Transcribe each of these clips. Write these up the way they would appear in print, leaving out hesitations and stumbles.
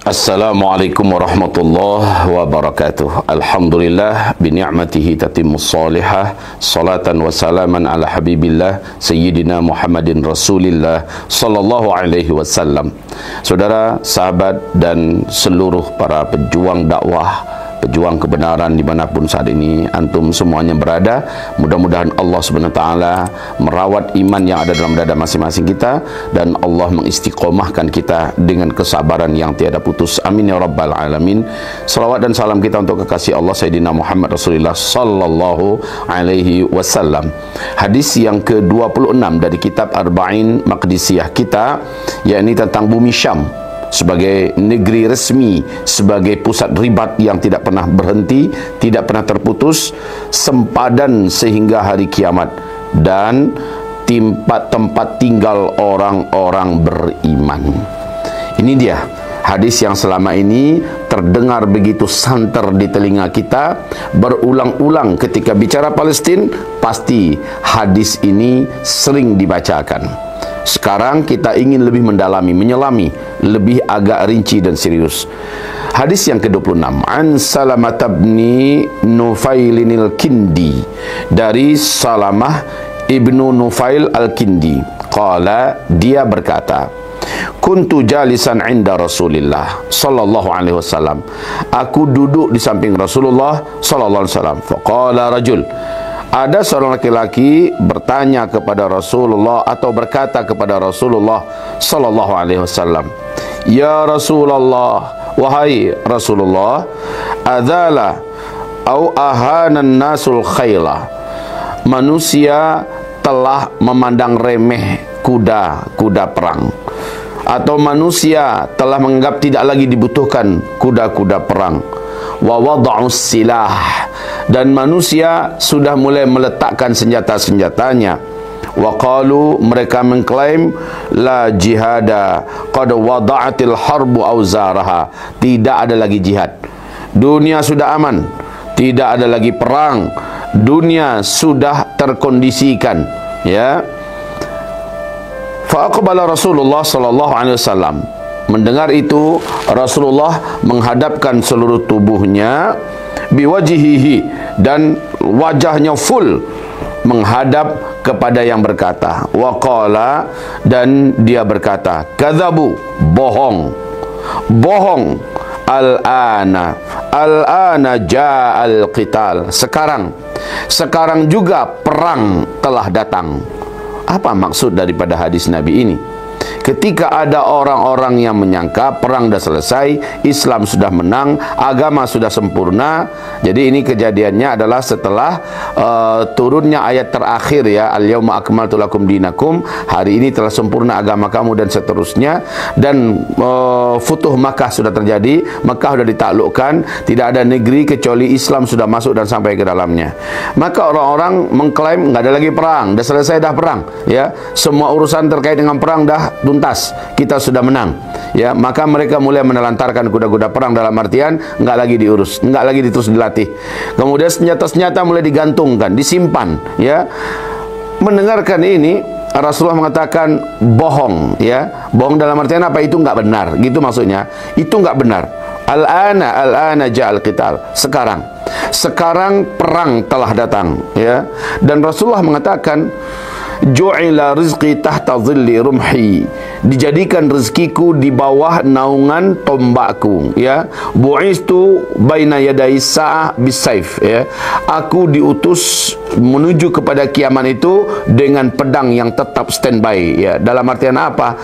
Assalamualaikum warahmatullahi wabarakatuh. Alhamdulillah bini'matihi tatimmus salihah. Salatan wa salaman ala habibillah Sayyidina Muhammadin Rasulillah sallallahu alaihi wasallam. Saudara, sahabat dan seluruh para pejuang dakwah, pejuang kebenaran dimanapun saat ini antum semuanya berada, mudah-mudahan Allah Subhanahu wa taala merawat iman yang ada dalam dada masing-masing kita dan Allah mengistiqomahkan kita dengan kesabaran yang tiada putus. Amin ya rabbal alamin. Salawat dan salam kita untuk kekasih Allah Sayyidina Muhammad Rasulullah sallallahu alaihi wasallam. Hadis yang ke-26 dari kitab Arba'in Maqdisiyah kita, yakni tentang bumi Syam sebagai negeri resmi, sebagai pusat ribat yang tidak pernah berhenti, tidak pernah terputus, sempadan sehingga hari kiamat, dan tempat tinggal orang-orang beriman. Ini dia hadis yang selama ini terdengar begitu santer di telinga kita, berulang-ulang ketika bicara Palestina, pasti hadis ini sering dibacakan. Sekarang kita ingin lebih mendalami, menyelami, lebih agak rinci dan serius. Hadis yang ke-26, An Salamah bin Nufail al-Kindi, dari Salamah ibnu Nufail al-Kindi. Qala, dia berkata, kuntu jalisan inda Rasulillah sallallahu alaihi wasallam. Aku duduk di samping Rasulullah sallallahu alaihi wasallam. Faqala rajul, ada seorang laki-laki bertanya kepada Rasulullah atau berkata kepada Rasulullah sallallahu alaihi wasallam, ya Rasulullah, wahai Rasulullah, adzala au ahanan nasul khayla, manusia telah memandang remeh kuda-kuda perang, atau manusia telah menganggap tidak lagi dibutuhkan kuda-kuda perang. Wa wada'us silah, dan manusia sudah mulai meletakkan senjata-senjatanya. Wa qalu, mereka mengklaim, la jihada qad wada'atil harbu auzaraha, tidak ada lagi jihad, dunia sudah aman, tidak ada lagi perang, dunia sudah terkondisikan, ya. Fa aqbala Rasulullah sallallahu alaihi wasallam. Mendengar itu, Rasulullah menghadapkan seluruh tubuhnya, biwajihihi, dan wajahnya full menghadap kepada yang berkata. Waqala, dan dia berkata, kadzabu, bohong, bohong. Al-ana ja'al qital, sekarang juga perang telah datang. Apa maksud daripada hadis Nabi ini? Ketika ada orang-orang yang menyangka perang sudah selesai, Islam sudah menang, agama sudah sempurna. Jadi ini kejadiannya adalah setelah turunnya ayat terakhir, ya, al-yauma akmaltu lakum dinakum, hari ini telah sempurna agama kamu, dan seterusnya. Dan Futuh Makkah sudah terjadi, Makkah sudah ditaklukkan, tidak ada negeri kecuali Islam sudah masuk dan sampai ke dalamnya. Maka orang-orang mengklaim nggak ada lagi perang, dah selesai dah perang, ya, semua urusan terkait dengan perang dah tuntas, kita sudah menang, ya. Maka mereka mulai menelantarkan kuda-kuda perang, dalam artian nggak lagi diurus, nggak lagi terus dilatih. Kemudian senjata-senjata mulai digantungkan, disimpan, ya. Mendengarkan ini, Rasulullah mengatakan bohong, ya. Bohong dalam artian apa? Itu nggak benar, gitu maksudnya. Itu nggak benar. Al-ana ja'al qital, sekarang perang telah datang, ya. Dan Rasulullah mengatakan, ju'ila rizqi tahta dhilli rumhi, dijadikan rezekiku di bawah naungan tombakku, ya. Bu'istu baina yaday sa'ah bisayf, ya. Aku diutus menuju kepada kiamat itu dengan pedang yang tetap standby, ya. Dalam artian apa?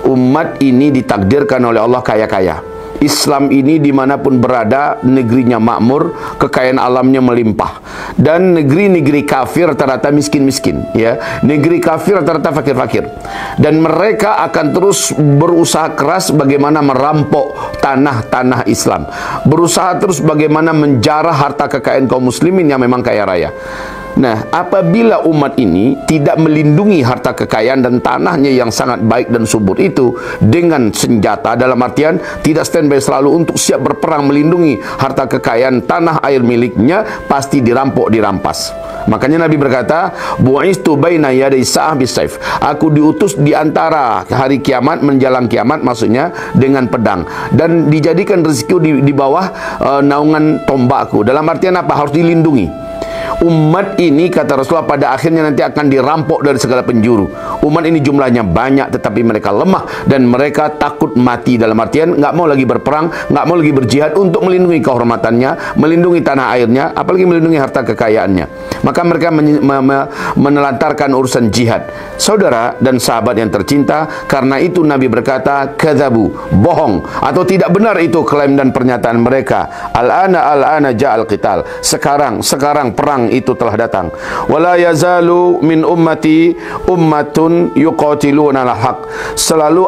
Umat ini ditakdirkan oleh Allah kaya-kaya. Islam ini dimanapun berada, negerinya makmur, kekayaan alamnya melimpah. Dan negeri-negeri kafir rata-rata miskin-miskin, ya. Negeri kafir rata-rata fakir-fakir. Dan mereka akan terus berusaha keras bagaimana merampok tanah-tanah Islam, berusaha terus bagaimana menjarah harta kekayaan kaum muslimin yang memang kaya raya. Nah, apabila umat ini tidak melindungi harta kekayaan dan tanahnya yang sangat baik dan subur itu dengan senjata, dalam artian tidak standby selalu untuk siap berperang melindungi harta kekayaan tanah air miliknya, pasti dirampok, dirampas. Makanya Nabi berkata, bu'istu baina yaday sa'ah bisayf. Aku diutus di antara hari kiamat menjelang kiamat, maksudnya dengan pedang, dan dijadikan rezeki di bawah naungan tombakku. Dalam artian apa? Harus dilindungi. Umat ini, kata Rasulullah, pada akhirnya nanti akan dirampok dari segala penjuru. Umat ini jumlahnya banyak, tetapi mereka lemah dan mereka takut mati. Dalam artian nggak mau lagi berperang, nggak mau lagi berjihad untuk melindungi kehormatannya, melindungi tanah airnya, apalagi melindungi harta kekayaannya. Maka mereka menelantarkan urusan jihad. Saudara dan sahabat yang tercinta, karena itu Nabi berkata, kadzabu, bohong atau tidak benar itu klaim dan pernyataan mereka. Al-ana ja'al qital. Sekarang perang itu telah datang. Wala yazalu min ummati ummatun yuqatiluna al-haq. Selalu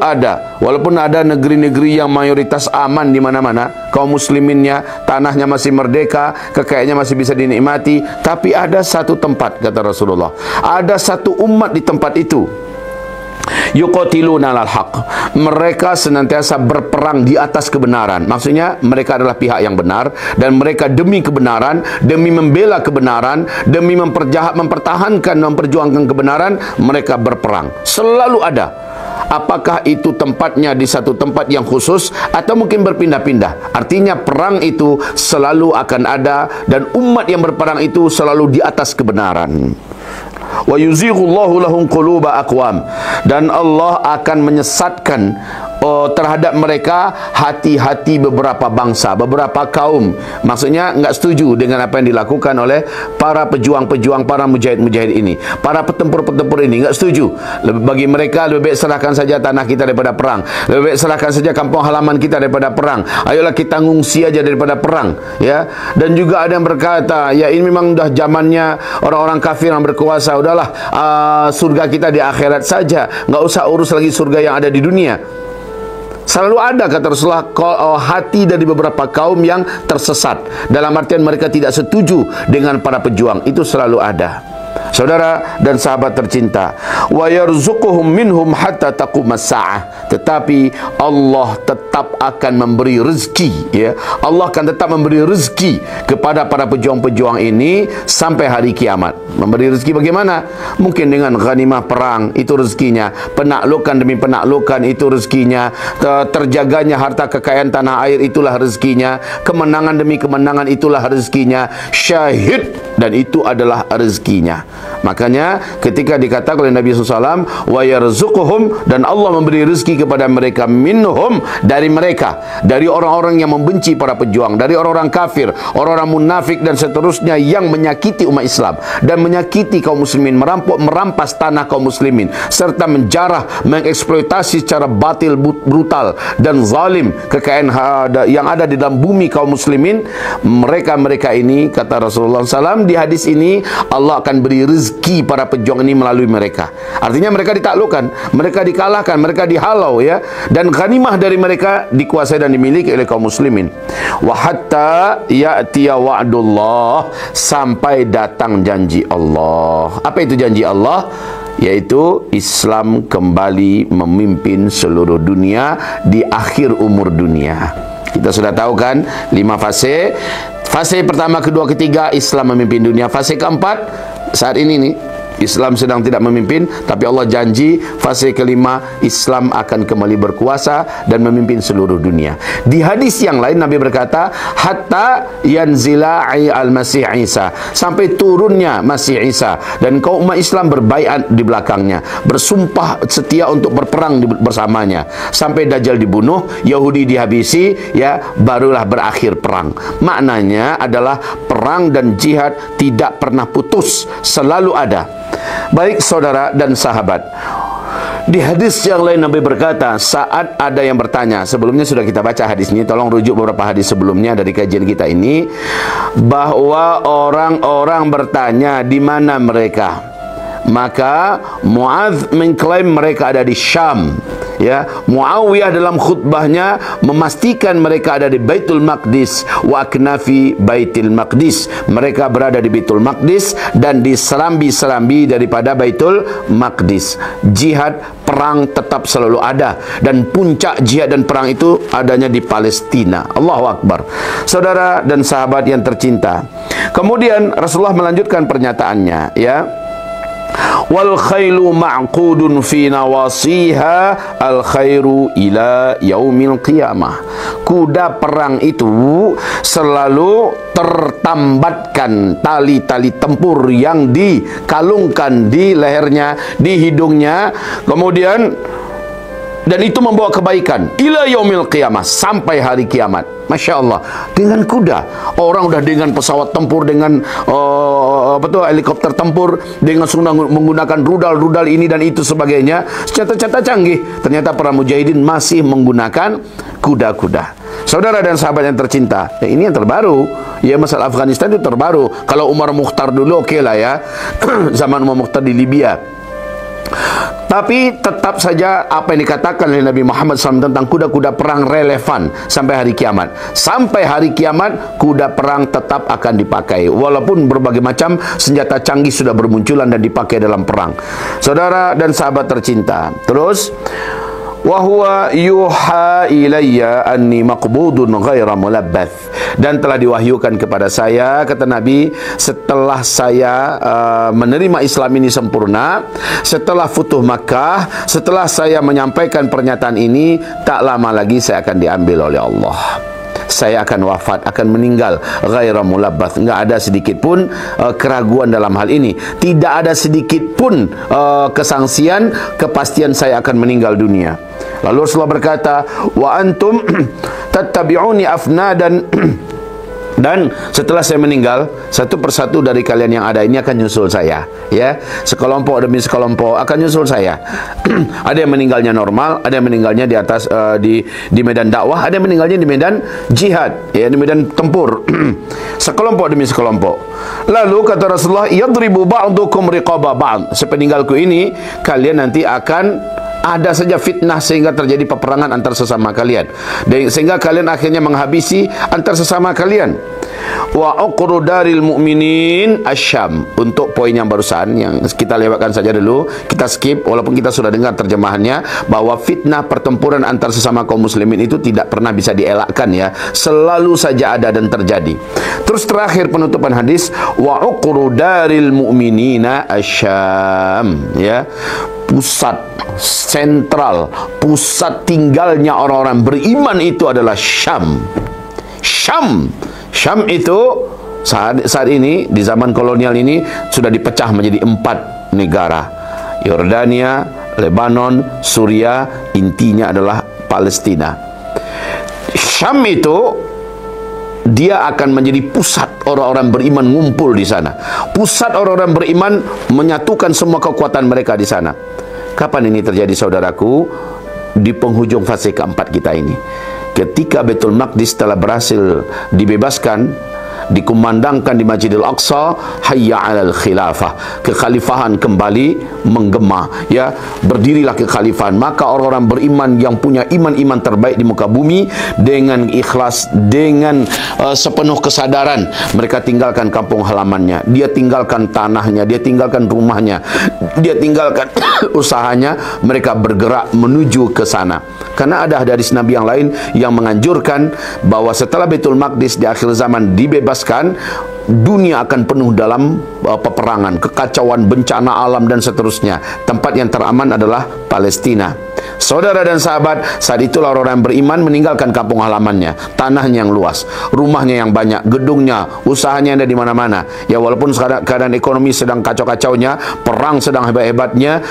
ada, walaupun ada negeri-negeri yang mayoritas aman di mana-mana, kaum musliminnya, tanahnya masih merdeka, kekayaannya masih bisa dinikmati, tapi ada satu tempat, kata Rasulullah, ada satu umat di tempat itu, yuqatiluna al-haq. Mereka senantiasa berperang di atas kebenaran. Maksudnya mereka adalah pihak yang benar, dan mereka demi kebenaran, demi membela kebenaran, demi mempertahankan, memperjuangkan kebenaran, mereka berperang. Selalu ada. Apakah itu tempatnya di satu tempat yang khusus atau mungkin berpindah-pindah? Artinya perang itu selalu akan ada, dan umat yang berperang itu selalu di atas kebenaran. Wa yuzighullahu lahum quluba aqwam, dan Allah akan menyesatkan terhadap mereka hati-hati beberapa bangsa, beberapa kaum. Maksudnya enggak setuju dengan apa yang dilakukan oleh para pejuang-pejuang, para mujahid-mujahid ini, para petempur-petempur ini, enggak setuju. Bagi mereka lebih baik serahkan saja tanah kita daripada perang, lebih baik serahkan saja kampung halaman kita daripada perang. Ayolah kita ngungsi aja daripada perang, ya. Dan juga ada yang berkata, ya ini memang dah zamannya orang-orang kafir yang berkuasa, udahlah surga kita di akhirat saja, enggak usah urus lagi surga yang ada di dunia. Selalu ada, kata Rasulullah, hati dari beberapa kaum yang tersesat, dalam artian mereka tidak setuju dengan para pejuang. Itu selalu ada. Saudara dan sahabat tercinta, wa yarzuquhum minhum hatta taqumas saah. Tetapi Allah tetap akan memberi rezeki, ya. Allah akan tetap memberi rezeki kepada para pejuang-pejuang ini sampai hari kiamat. Memberi rezeki bagaimana? Mungkin dengan ghanimah perang, itu rezekinya. Penaklukan demi penaklukan, itu rezekinya. Terjaganya harta kekayaan tanah air, itulah rezekinya. Kemenangan demi kemenangan, itulah rezekinya. Syahid, dan itu adalah rezekinya. Makanya ketika dikatakan oleh Nabi SAW, wa yarzuquhum, dan Allah memberi rezeki kepada mereka, minhum, dari mereka, dari orang-orang yang membenci para pejuang, dari orang-orang kafir, orang-orang munafik dan seterusnya yang menyakiti umat Islam dan menyakiti kaum muslimin, merampas tanah kaum muslimin, serta menjarah, mengeksploitasi secara batil, brutal dan zalim kekayaan yang ada di dalam bumi kaum muslimin. Mereka ini, kata Rasulullah SAW di hadis ini, Allah akan beri rezeki para pejuang ini melalui mereka. Artinya mereka ditaklukkan, mereka dikalahkan, mereka dihalau, ya, dan ghanimah dari mereka dikuasai dan dimiliki oleh kaum muslimin. Wa hatta ya'tiya wa'dullah, sampai datang janji Allah. Apa itu janji Allah? Yaitu Islam kembali memimpin seluruh dunia di akhir umur dunia. Kita sudah tahu kan 5 fase. Fase pertama, kedua, ketiga Islam memimpin dunia. Fase keempat saat ini nih, Islam sedang tidak memimpin, tapi Allah janji fase kelima Islam akan kembali berkuasa dan memimpin seluruh dunia. Di hadis yang lain Nabi berkata, hatta yanzila al-Masih Isa, sampai turunnya Masih Isa, dan kaum umat Islam berbaiat di belakangnya, bersumpah setia untuk berperang bersamanya sampai Dajjal dibunuh, Yahudi dihabisi, ya, barulah berakhir perang. Maknanya adalah perang dan jihad tidak pernah putus, selalu ada. Baik saudara dan sahabat, di hadis yang lain Nabi berkata, saat ada yang bertanya, sebelumnya sudah kita baca hadis ini, tolong rujuk beberapa hadis sebelumnya dari kajian kita ini, bahwa orang-orang bertanya, di mana mereka? Maka Muadz mengklaim mereka ada di Syam. Ya, Muawiyah dalam khutbahnya memastikan mereka ada di Baitul Maqdis, wa aknafi Baitul Maqdis. Mereka berada di Baitul Maqdis dan di serambi-serambi daripada Baitul Maqdis. Jihad, perang tetap selalu ada, dan puncak jihad dan perang itu adanya di Palestina. Allahu Akbar. Saudara dan sahabat yang tercinta, kemudian Rasulullah melanjutkan pernyataannya, ya, wal khailu ma'qudun fi nawasiha al khairu ila yaumil qiyamah. Kuda perang itu selalu tertambatkan tali-tali tempur yang dikalungkan di lehernya, di hidungnya, kemudian dan itu membawa kebaikan ila yaumil qiyamah, sampai hari kiamat. Masya Allah, dengan kuda. Orang udah dengan pesawat tempur, dengan helikopter tempur, dengan menggunakan rudal-rudal ini dan itu sebagainya, senjata-senjata canggih. Ternyata para mujahidin masih menggunakan kuda-kuda. Saudara dan sahabat yang tercinta, ya, ini yang terbaru. Ya, masalah Afghanistan itu terbaru. Kalau Umar Mukhtar dulu oke lah, ya. Zaman Umar Mukhtar di Libya. Tapi tetap saja apa yang dikatakan oleh Nabi Muhammad SAW tentang kuda-kuda perang relevan sampai hari kiamat. Sampai hari kiamat, kuda perang tetap akan dipakai, walaupun berbagai macam senjata canggih sudah bermunculan dan dipakai dalam perang. Saudara dan sahabat tercinta, terus wa huwa yuha ilayya anni maqbudun ghaira mulabbath, dan telah diwahyukan kepada saya, kata Nabi, setelah saya menerima Islam ini sempurna, setelah Futuh Makkah, setelah saya menyampaikan pernyataan ini, tak lama lagi saya akan diambil oleh Allah. Saya akan wafat, akan meninggal ghaira mulabbath. Enggak ada sedikit pun keraguan dalam hal ini. Tidak ada sedikit pun kesangsian, kepastian saya akan meninggal dunia. Lalu Rasulullah berkata, wa antum tattabi'uni afnadan, dan setelah saya meninggal, satu persatu dari kalian yang ada ini akan nyusul saya, ya, sekelompok demi sekelompok akan nyusul saya. Ada yang meninggalnya normal, ada yang meninggalnya di atas di medan dakwah, ada yang meninggalnya di medan jihad, ya, di medan tempur. Sekelompok demi sekelompok. Lalu kata Rasulullah, yadribu ba'dukum riqaba ba'd. Sepeninggalku ini, kalian nanti akan ada saja fitnah sehingga terjadi peperangan antar sesama kalian, dan sehingga kalian akhirnya menghabisi antar sesama kalian. Wa uqru daril mu'minin asyam. Untuk poin yang barusan yang kita lewatkan saja dulu, kita skip walaupun kita sudah dengar terjemahannya, bahwa fitnah pertempuran antar sesama kaum muslimin itu tidak pernah bisa dielakkan, ya, selalu saja ada dan terjadi. Terus terakhir penutupan hadis, wa uqru daril mu'minina asyam, ya, pusat sentral, pusat tinggalnya orang-orang beriman itu adalah Syam. Syam, Syam itu saat ini di zaman kolonial ini sudah dipecah menjadi 4 negara: Yordania, Lebanon, Suria, intinya adalah Palestina. Syam itu dia akan menjadi pusat orang-orang beriman ngumpul di sana. Pusat orang-orang beriman menyatukan semua kekuatan mereka di sana. Kapan ini terjadi, saudaraku? Di penghujung fase keempat kita ini. Ketika Baitul Maqdis telah berhasil dibebaskan, dikumandangkan di Masjidil Aqsa, hayya 'alal khilafah, kekhalifahan kembali menggema, ya, berdirilah kekhalifahan. Maka orang-orang beriman yang punya iman-iman terbaik di muka bumi, dengan ikhlas, dengan sepenuh kesadaran, mereka tinggalkan kampung halamannya, dia tinggalkan tanahnya, dia tinggalkan rumahnya, dia tinggalkan usahanya, mereka bergerak menuju ke sana. Karena ada hadis Nabi yang lain yang menganjurkan bahwa setelah Baitul Maqdis di akhir zaman dibebaskan, dunia akan penuh dalam peperangan, kekacauan, bencana alam dan seterusnya. Tempat yang teraman adalah Palestina. Saudara dan sahabat, saat itulah orang beriman meninggalkan kampung halamannya, tanahnya yang luas, rumahnya yang banyak, gedungnya, usahanya ada di mana-mana. Ya, walaupun keadaan ekonomi sedang kacau-kacaunya, perang sedang hebat-hebatnya,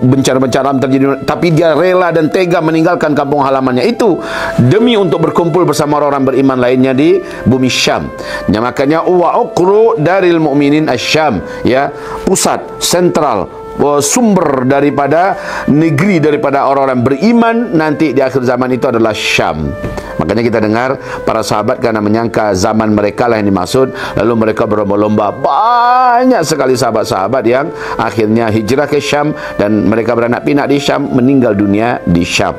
bencana-bencana alam terjadi, tapi dia rela dan tega meninggalkan kampung halamannya itu demi untuk berkumpul bersama orang beriman lainnya di bumi Syam. Ya, makanya wa uqru daril mu'minin asyam, ya, pusat sentral sumber daripada negeri daripada orang-orang beriman nanti di akhir zaman itu adalah Syam. Makanya kita dengar para sahabat karena menyangka zaman mereka lah yang dimaksud, lalu mereka berlomba-lomba. Banyak sekali sahabat-sahabat yang akhirnya hijrah ke Syam dan mereka beranak pinak di Syam, meninggal dunia di Syam.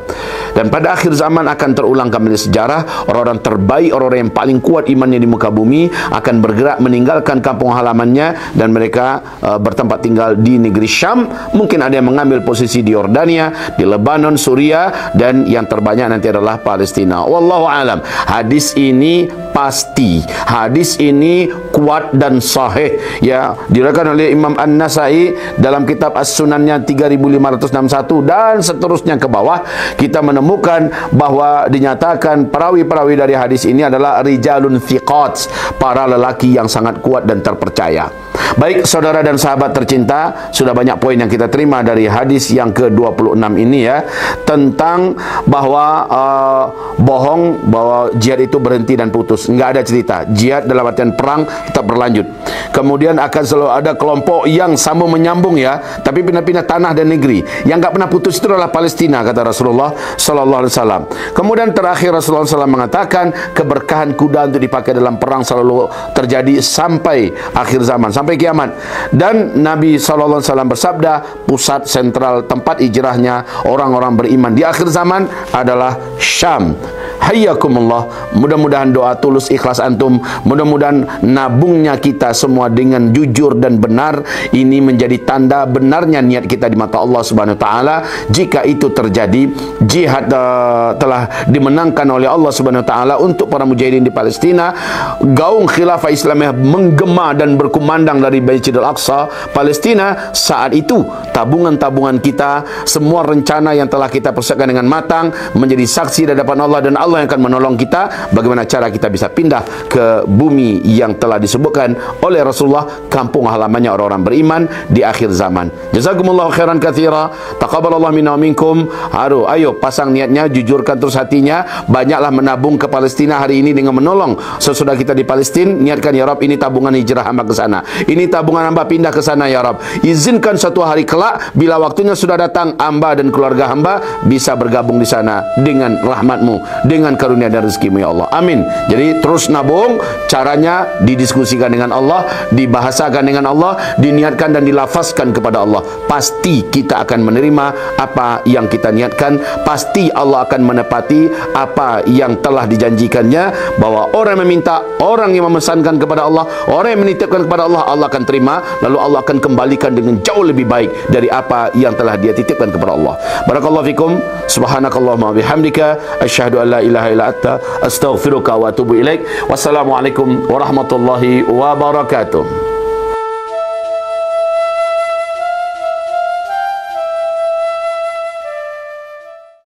Dan pada akhir zaman akan terulang kembali sejarah, orang-orang terbaik, orang-orang yang paling kuat imannya di muka bumi akan bergerak meninggalkan kampung halamannya dan mereka bertempat tinggal di negeri Syam. Mungkin ada yang mengambil posisi di Yordania, di Lebanon, Suria, dan yang terbanyak nanti adalah Palestina. Wallahu alam. Hadis ini pasti, hadis ini kuat dan sahih, ya, diriwayatkan oleh Imam An-Nasai dalam kitab As-Sunannya 3561 dan seterusnya ke bawah. Kita menemukan bahwa dinyatakan perawi-perawi dari hadis ini adalah rijalun thiqat, para lelaki yang sangat kuat dan terpercaya. Baik saudara dan sahabat tercinta, sudah banyak poin yang kita terima dari hadis yang ke-26 ini, ya, tentang bahwa bohong bahwa jihad itu berhenti dan putus. Enggak ada cerita. Jihad dalam artian perang tetap berlanjut. Kemudian akan selalu ada kelompok yang sambung menyambung, ya, tapi pindah-pindah tanah dan negeri. Yang enggak pernah putus itu adalah Palestina, kata Rasulullah sallallahu alaihi wasallam. Kemudian terakhir Rasulullah SAW mengatakan keberkahan kuda untuk dipakai dalam perang selalu terjadi sampai akhir zaman, sampai kiamat. Dan Nabi SAW bersabda, pusat sentral tempat hijrahnya orang-orang beriman di akhir zaman adalah Syam. Hayyakumullah. Mudah-mudahan doa tulus ikhlas antum, mudah-mudahan nabungnya kita semua dengan jujur dan benar, ini menjadi tanda benarnya niat kita di mata Allah Subhanahu wa taala. Jika itu terjadi, jihad telah dimenangkan oleh Allah Subhanahu wa taala untuk para mujahidin di Palestina. Gaung khilafah Islamiyah menggema dan berkumandang dari Masjidil Aqsa, Palestina. Saat itu tabungan-tabungan kita, semua rencana yang telah kita persiapkan dengan matang menjadi saksi di hadapan Allah, dan Allah yang akan menolong kita. Bagaimana cara kita bisa pindah ke bumi yang telah disebutkan oleh Rasulullah, kampung halamannya orang-orang beriman di akhir zaman. Jazakumullahu khairan katsira, taqabbalallahu minna wa minkum. Ayo pasang niatnya, jujurkan terus hatinya, banyaklah menabung ke Palestina hari ini dengan menolong sesudah kita di Palestina. Niatkan, ya Rabb, ini tabungan hijrah hamba ke sana, ini tabungan hamba pindah ke sana, ya Rabb. Izinkan suatu hari kelak bila waktunya sudah datang, hamba dan keluarga hamba bisa bergabung di sana dengan rahmat-Mu, dengan karunia dan rezeki-Mu, ya Allah. Amin. Jadi terus nabung, caranya didiskusikan dengan Allah, dibahasakan dengan Allah, diniatkan dan dilafazkan kepada Allah. Pasti kita akan menerima apa yang kita niatkan, pasti Allah akan menepati apa yang telah dijanjikannya, bahwa orang yang meminta, orang yang memesankan kepada Allah, orang yang menitipkan kepada Allah, Allah akan terima, lalu Allah akan kembalikan dengan jauh lebih baik dari apa yang telah dia titipkan kepada Allah. Barakallahu fikum, subhanakallahumma bihamdika, asyhadu an la ilaha illa anta, astaghfiruka wa atubu ilaik. Wassalamualaikum warahmatullahi wabarakatuh.